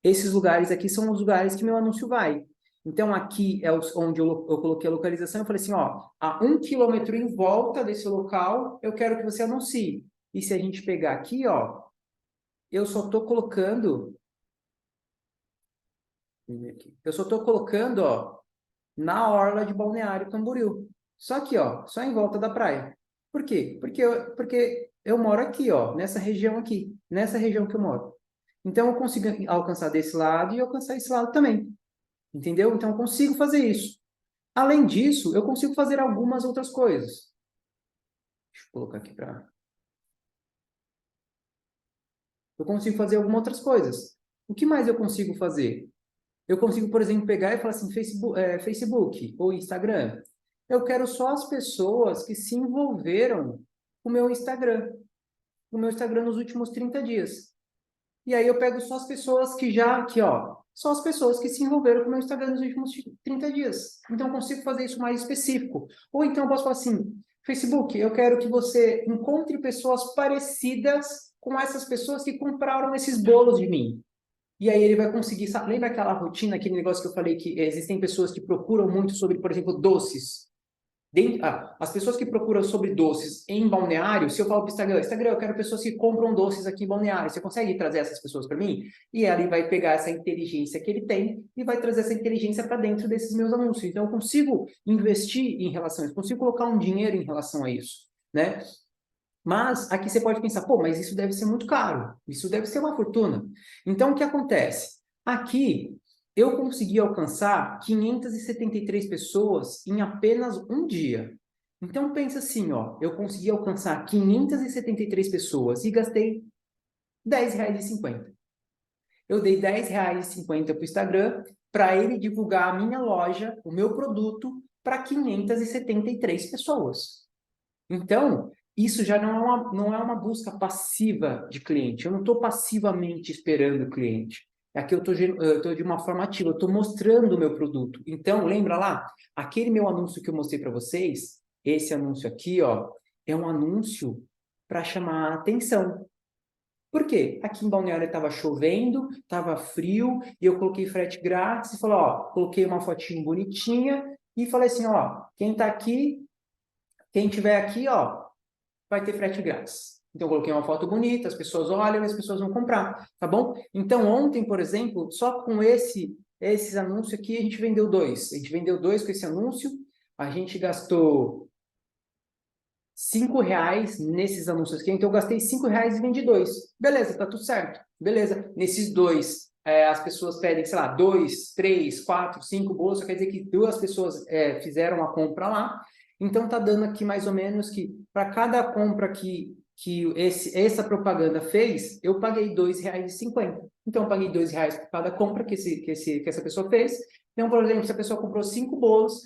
Esses lugares aqui são os lugares que meu anúncio vai. Então, aqui é onde eu coloquei a localização. Eu falei assim, ó, a 1 quilômetro em volta desse local, eu quero que você anuncie. E se a gente pegar aqui, ó, eu só estou colocando... Eu só estou colocando, ó, na orla de Balneário Camboriú. Só aqui, ó, só em volta da praia. Por quê? Porque eu moro aqui, ó, nessa região aqui, nessa região que eu moro. Então, eu consigo alcançar desse lado e alcançar esse lado também. Entendeu? Então, eu consigo fazer isso. Além disso, eu consigo fazer algumas outras coisas. Deixa eu colocar aqui para... Eu consigo fazer algumas outras coisas. O que mais eu consigo fazer? Eu consigo, por exemplo, pegar e falar assim, Facebook ou Instagram. Eu quero só as pessoas que se envolveram com o meu Instagram nos últimos 30 dias. E aí eu pego só as pessoas que já, aqui ó, só as pessoas que se envolveram com o meu Instagram nos últimos 30 dias. Então eu consigo fazer isso mais específico. Ou então eu posso falar assim, Facebook, eu quero que você encontre pessoas parecidas com essas pessoas que compraram esses bolos de mim. E aí ele vai conseguir, sabe? Lembra aquela rotina, aquele negócio que eu falei que existem pessoas que procuram muito sobre, por exemplo, doces. As pessoas que procuram sobre doces em Balneário, se eu falo para o Instagram, Instagram, eu quero pessoas que compram doces aqui em Balneário, você consegue trazer essas pessoas para mim? E aí ele vai pegar essa inteligência que ele tem e vai trazer essa inteligência para dentro desses meus anúncios. Então eu consigo investir em relação a isso, consigo colocar um dinheiro em relação a isso, né? Mas aqui você pode pensar, pô, mas isso deve ser muito caro, isso deve ser uma fortuna. Então, o que acontece? Aqui, eu consegui alcançar 573 pessoas em apenas um dia. Então, pensa assim, ó, eu consegui alcançar 573 pessoas e gastei R$ 10,50. eu dei R$10,50 para o Instagram para ele divulgar a minha loja, o meu produto, para 573 pessoas. Então, isso já não é uma busca passiva de cliente. Eu não estou passivamente esperando o cliente. Aqui eu estou de uma forma ativa, eu estou mostrando o meu produto. Então, lembra lá? Aquele meu anúncio que eu mostrei para vocês, esse anúncio aqui, ó, é um anúncio para chamar a atenção. Por quê? Aqui em Balneário estava chovendo, estava frio, e eu coloquei frete grátis e falei, ó, coloquei uma fotinho bonitinha e falei assim, ó, quem está aqui, quem tiver aqui, ó, vai ter frete grátis. Então, eu coloquei uma foto bonita, as pessoas olham e as pessoas vão comprar, tá bom? Então, ontem, por exemplo, só com esses anúncios aqui, a gente vendeu 2. A gente vendeu 2 com esse anúncio, a gente gastou R$5 nesses anúncios aqui, então eu gastei R$5 e vendi 2. Beleza, tá tudo certo. Beleza. Nesses 2, as pessoas pedem, sei lá, 2, 3, 4, 5 bolos, só quer dizer que 2 pessoas fizeram a compra lá. Então tá dando aqui mais ou menos que para cada compra que essa propaganda fez, eu paguei R$2,50. Então eu paguei R$2 por cada compra que essa pessoa fez. Então, por exemplo, se a pessoa comprou 5 bolos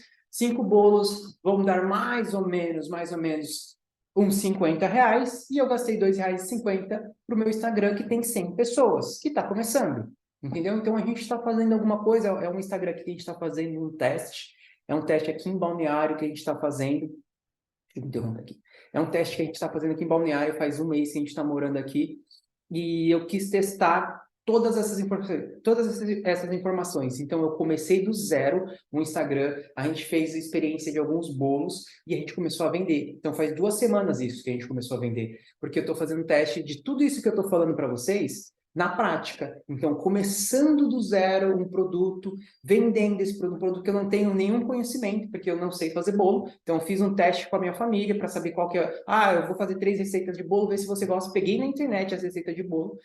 vão dar mais ou menos uns R$50, e eu gastei R$2,50 para o meu Instagram, que tem 100 pessoas, que está começando, entendeu? Então, a gente está fazendo alguma coisa, é um Instagram que a gente está fazendo um teste, é um teste aqui em Balneário que a gente está fazendo, deixa eu interromper aqui, é um teste que a gente está fazendo aqui em Balneário, faz um mês que a gente está morando aqui, e eu quis testar todas essas informações. Então, eu comecei do zero no Instagram, a gente fez a experiência de alguns bolos e a gente começou a vender. Então, faz 2 semanas isso que a gente começou a vender, porque eu estou fazendo teste de tudo isso que eu estou falando para vocês na prática. Então, começando do zero um produto, vendendo esse produto, um produto que eu não tenho nenhum conhecimento, porque eu não sei fazer bolo. Então, eu fiz um teste com a minha família para saber qual que é. Ah, eu vou fazer 3 receitas de bolo, ver se você gosta. Peguei na internet as receitas de bolo.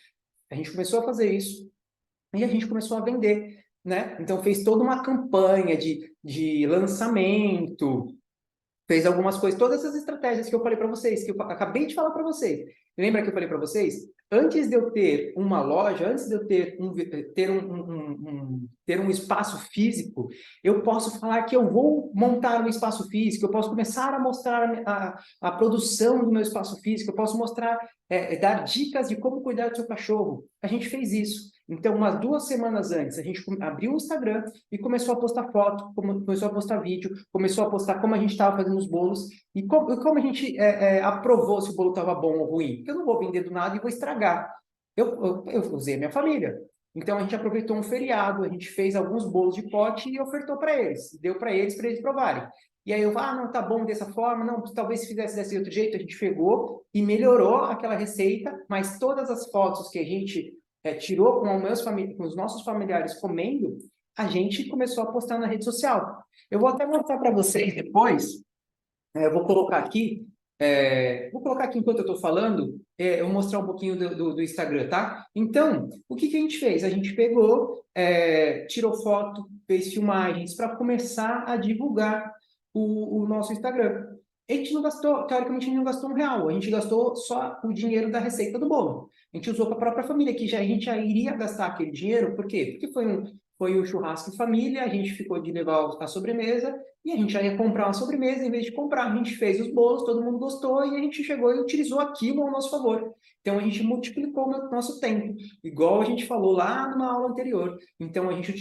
A gente começou a fazer isso e a gente começou a vender, né? Então fez toda uma campanha de lançamento, fez algumas coisas, todas essas estratégias que eu falei para vocês, que eu acabei de falar para vocês. Lembra que eu falei para vocês? Antes de eu ter uma loja, antes de eu ter um espaço físico, eu posso falar que eu vou montar um espaço físico, eu posso começar a mostrar a produção do meu espaço físico, eu posso mostrar, dar dicas de como cuidar do seu cachorro. A gente fez isso. Então, umas 2 semanas antes, a gente abriu o Instagram e começou a postar foto, começou a postar vídeo, começou a postar como a gente estava fazendo os bolos e como a gente aprovou se o bolo estava bom ou ruim. Porque eu não vou vender do nada e vou estragar. Eu usei a minha família. Então, a gente aproveitou um feriado, a gente fez alguns bolos de pote e ofertou para eles. Deu para eles provarem. E aí eu falei, não, tá bom dessa forma, não, talvez se fizesse desse outro jeito, a gente pegou e melhorou aquela receita, mas todas as fotos que a gente tirou com os nossos familiares comendo, a gente começou a postar na rede social. Eu vou até mostrar para vocês depois, eu vou colocar aqui enquanto eu estou falando, eu vou mostrar um pouquinho do Instagram, tá? Então, o que a gente fez? A gente pegou, tirou foto, fez filmagens para começar a divulgar o nosso Instagram. A gente não gastou, teoricamente, a gente não gastou R$1, a gente gastou só o dinheiro da receita do bolo. A gente usou para a própria família, que a gente já iria gastar aquele dinheiro, por quê? Porque foi um churrasco em família, a gente ficou de levar a sobremesa, e a gente já ia comprar uma sobremesa, em vez de comprar, a gente fez os bolos, todo mundo gostou, e a gente chegou e utilizou aquilo ao nosso favor. Então, a gente multiplicou o nosso tempo, igual a gente falou lá numa aula anterior. Então, a gente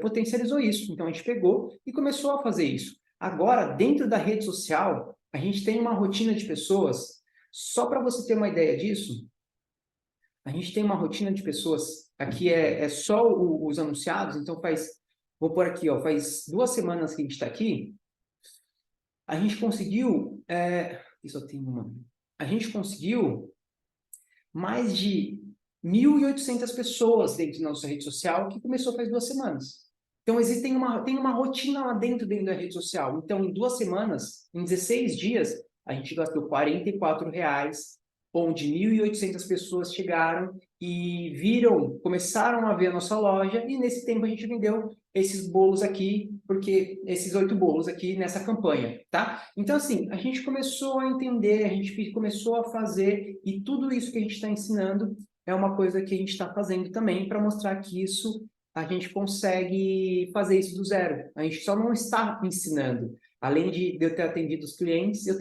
potencializou isso. Então, a gente pegou e começou a fazer isso. Agora, dentro da rede social, a gente tem uma rotina de pessoas, só para você ter uma ideia disso, a gente tem uma rotina de pessoas, aqui é só os anunciados, então vou pôr aqui, ó, faz 2 semanas que a gente está aqui, a gente conseguiu, isso eu tenho uma, a gente conseguiu mais de 1.800 pessoas dentro da nossa rede social, que começou faz 2 semanas. Então, tem uma rotina lá dentro da rede social. Então, em 2 semanas, em 16 dias, a gente gastou R$44, onde 1.800 pessoas chegaram e começaram a ver a nossa loja, e nesse tempo a gente vendeu esses bolos aqui, porque esses 8 bolos aqui nessa campanha, tá? Então, assim, a gente começou a entender, a gente começou a fazer, e tudo isso que a gente está ensinando é uma coisa que a gente está fazendo também para mostrar que isso a gente consegue fazer isso do zero. A gente só não está ensinando. Além de eu ter atendido os clientes, eu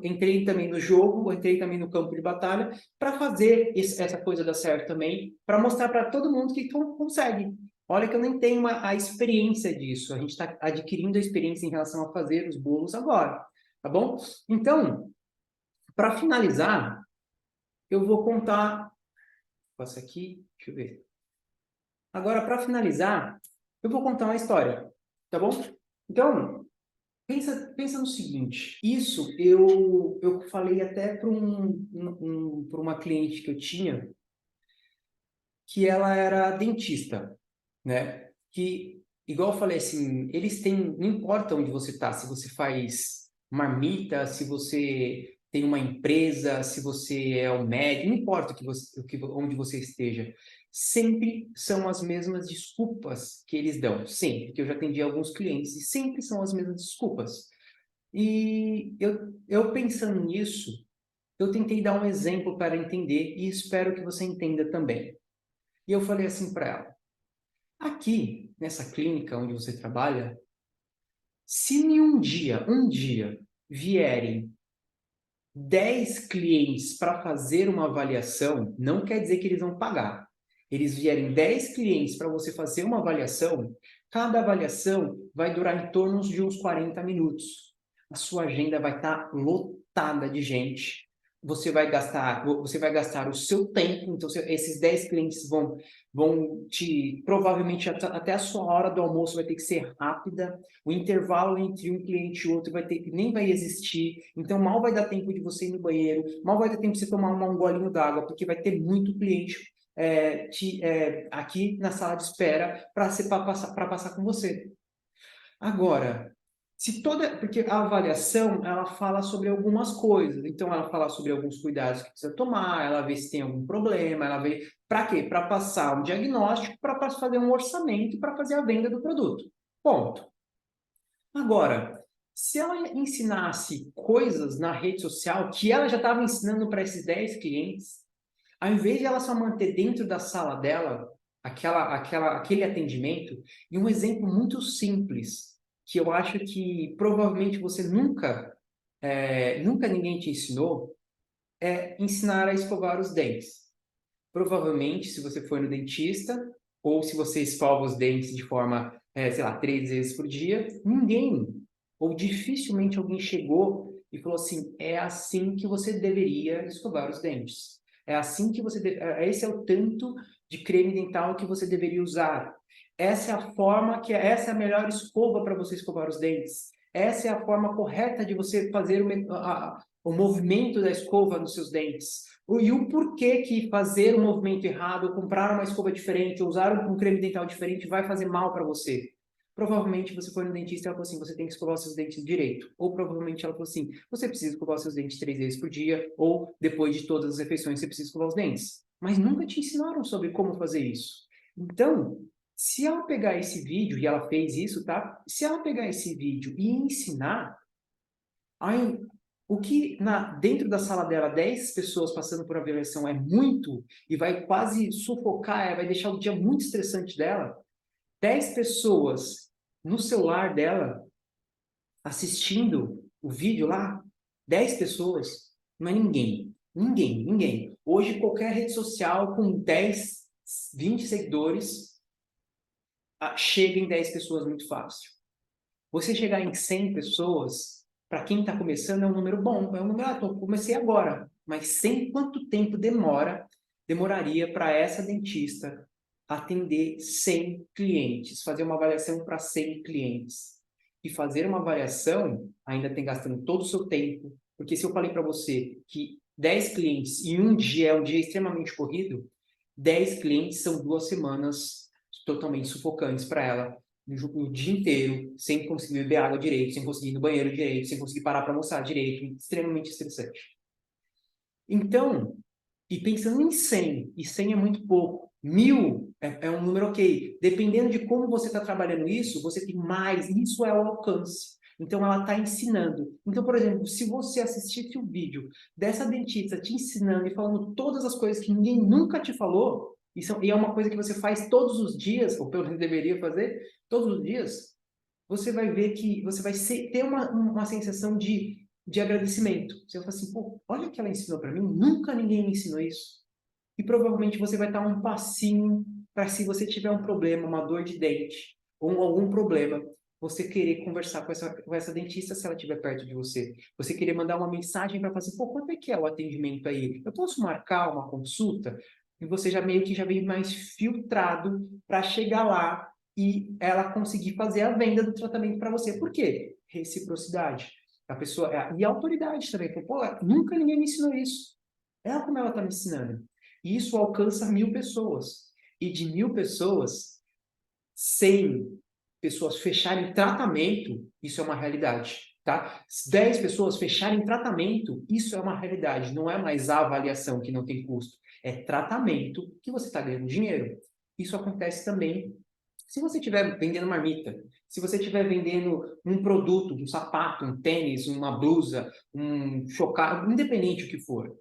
entrei também no jogo, eu entrei também no campo de batalha para fazer essa coisa dar certo também, para mostrar para todo mundo que consegue. Olha que eu nem tenho a experiência disso. A gente está adquirindo a experiência em relação a fazer os bolos agora, tá bom? Então, para finalizar, eu vou contar. Passa aqui, deixa eu ver. Agora, para finalizar, eu vou contar uma história, tá bom? Então, pensa no seguinte, isso eu falei até para para uma cliente que eu tinha, que ela era dentista, né? Que, igual eu falei assim, eles têm, não importa onde você está, se você faz marmita, se você tem uma empresa, se você é um médico, não importa onde você esteja, sempre são as mesmas desculpas que eles dão, sempre, que eu já atendi alguns clientes, e sempre são as mesmas desculpas. E eu pensando nisso, eu tentei dar um exemplo para entender e espero que você entenda também. E eu falei assim para ela, aqui, nessa clínica onde você trabalha, se em um dia, vierem 10 clientes para fazer uma avaliação, não quer dizer que eles vão pagar. Eles vierem 10 clientes para você fazer uma avaliação, cada avaliação vai durar em torno de uns 40 minutos. A sua agenda vai estar lotada de gente. Você vai gastar o seu tempo, então esses 10 clientes vão provavelmente até a sua hora do almoço vai ter que ser rápida, o intervalo entre um cliente e outro nem vai existir, então mal vai dar tempo de você ir no banheiro, mal vai dar tempo de você tomar um golinho d'água, porque vai ter muito cliente aqui na sala de espera para passar com você. Agora, porque a avaliação, ela fala sobre algumas coisas. Então, ela fala sobre alguns cuidados que precisa tomar, ela vê se tem algum problema, ela vê para quê? Para passar um diagnóstico, para fazer um orçamento, para fazer a venda do produto. Ponto. Agora, se ela ensinasse coisas na rede social que ela já estava ensinando para esses 10 clientes, ao invés de ela só manter dentro da sala dela aquele atendimento, e um exemplo muito simples, que eu acho que provavelmente você nunca ninguém te ensinou, é ensinar a escovar os dentes. Provavelmente, se você for no dentista, ou se você escova os dentes de forma, sei lá, 3 vezes por dia, ninguém, ou dificilmente alguém chegou e falou assim, é assim que você deveria escovar os dentes. É assim que esse é o tanto de creme dental que você deveria usar. Essa é a forma essa é a melhor escova para você escovar os dentes. Essa é a forma correta de você fazer o movimento da escova nos seus dentes. E o porquê que fazer o movimento errado, comprar uma escova diferente, ou usar um creme dental diferente vai fazer mal para você. Provavelmente você foi no dentista e ela falou assim, você tem que escovar os seus dentes direito. Ou provavelmente ela falou assim, você precisa escovar os seus dentes 3 vezes por dia, ou depois de todas as refeições você precisa escovar os dentes. Mas nunca te ensinaram sobre como fazer isso. Então, se ela pegar esse vídeo, e ela fez isso, tá? Se ela pegar esse vídeo e ensinar, aí, dentro da sala dela, 10 pessoas passando por avaliação é muito, e vai quase sufocar, vai deixar o dia muito estressante dela, 10 pessoas no celular dela, assistindo o vídeo lá, 10 pessoas, não é ninguém. Ninguém, ninguém. Hoje, qualquer rede social com 10, 20 seguidores, chega em 10 pessoas muito fácil. Você chegar em 100 pessoas, para quem está começando, é um número bom. É um número, comecei agora. Mas quanto tempo demoraria para essa dentista atender 100 clientes, fazer uma avaliação para 100 clientes? E fazer uma avaliação ainda tem gastando todo o seu tempo, porque se eu falei para você que 10 clientes em um dia é um dia extremamente corrido, 10 clientes são 2 semanas totalmente sufocantes para ela o dia inteiro, sem conseguir beber água direito, sem conseguir ir no banheiro direito, sem conseguir parar para almoçar direito, extremamente estressante. Então, e pensando em 100, e 100 é muito pouco, 1000 é um número ok. Dependendo de como você está trabalhando isso, você tem mais, isso é o alcance. Então, ela está ensinando. Então, por exemplo, se você assistisse o vídeo dessa dentista te ensinando e falando todas as coisas que ninguém nunca te falou, e é uma coisa que você faz todos os dias, ou pelo menos deveria fazer todos os dias, você vai ver que você vai ter uma sensação de agradecimento. Você vai falar assim, pô, olha o que ela ensinou para mim, nunca ninguém me ensinou isso. E provavelmente você vai estar um passinho para, se você tiver um problema, uma dor de dente, ou algum problema, você querer conversar com essa dentista se ela estiver perto de você. Você querer mandar uma mensagem para falar assim, pô, quanto é que é o atendimento aí? Eu posso marcar uma consulta? E você já meio que já vem mais filtrado para chegar lá e ela conseguir fazer a venda do tratamento para você. Por quê? Reciprocidade. A pessoa, e a autoridade também. Pô, nunca ninguém me ensinou isso. Ela como ela está me ensinando. E isso alcança 1.000 pessoas. E de 1.000 pessoas, 100 pessoas fecharem tratamento, isso é uma realidade, tá? 10 pessoas fecharem tratamento, isso é uma realidade. Não é mais a avaliação que não tem custo. É tratamento que você está ganhando dinheiro. Isso acontece também se você estiver vendendo marmita, se você estiver vendendo um produto, um sapato, um tênis, uma blusa, um chocado, independente do que for.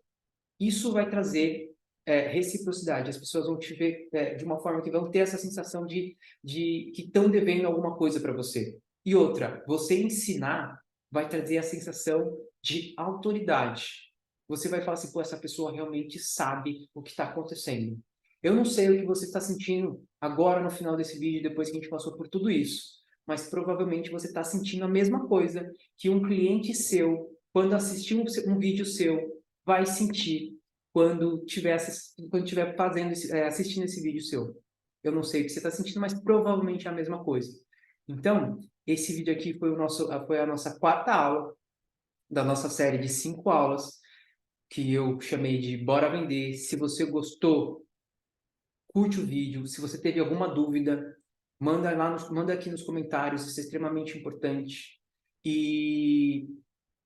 Isso vai trazer reciprocidade. As pessoas vão te ver de uma forma que vão ter essa sensação de que estão devendo alguma coisa para você. E outra, você ensinar vai trazer a sensação de autoridade. Você vai falar assim, pô, essa pessoa realmente sabe o que está acontecendo. Eu não sei o que você está sentindo agora no final desse vídeo, depois que a gente passou por tudo isso, mas provavelmente você está sentindo a mesma coisa que um cliente seu, quando assistir um vídeo seu, vai sentir quando estiver assistindo esse vídeo seu. Eu não sei o que você está sentindo, mas provavelmente é a mesma coisa. Então, esse vídeo aqui foi a nossa 4ª aula da nossa série de 5 aulas, que eu chamei de Bora Vender. Se você gostou, curte o vídeo. Se você teve alguma dúvida, manda aqui nos comentários, isso é extremamente importante. E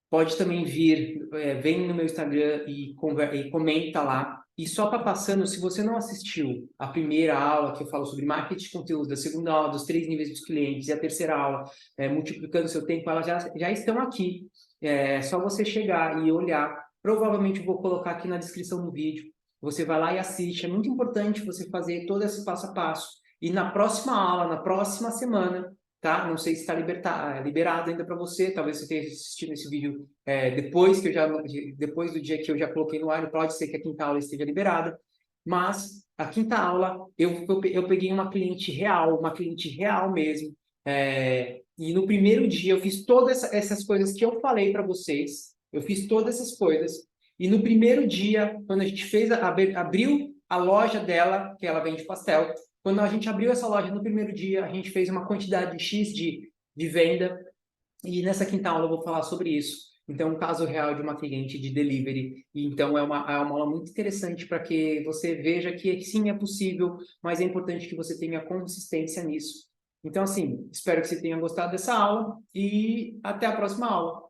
pode também vir, vem no meu Instagram e comenta lá. E só para passando, se você não assistiu a primeira aula que eu falo sobre marketing de conteúdo, a segunda aula dos 3 níveis dos clientes e a terceira aula, multiplicando seu tempo, elas já estão aqui. É só você chegar e olhar. Provavelmente eu vou colocar aqui na descrição do vídeo. Você vai lá e assiste. É muito importante você fazer todo esse passo a passo. E na próxima aula, na próxima semana, tá? Não sei se está liberado ainda para você. Talvez você esteja assistindo esse vídeo depois do dia que eu já coloquei no ar. Pode ser que a 5ª aula esteja liberada. Mas a 5ª aula eu peguei uma cliente real mesmo. E no primeiro dia eu fiz todas essas coisas que eu falei para vocês. Eu fiz todas essas coisas. E no primeiro dia, quando a gente abriu a loja dela, que ela vende pastel, quando a gente abriu essa loja no primeiro dia, a gente fez uma quantidade X de venda. E nessa 5ª aula eu vou falar sobre isso. Então, um caso real de uma cliente de delivery. E então, é uma aula muito interessante para que você veja que sim, é possível, mas é importante que você tenha consistência nisso. Então, assim, espero que você tenha gostado dessa aula e até a próxima aula.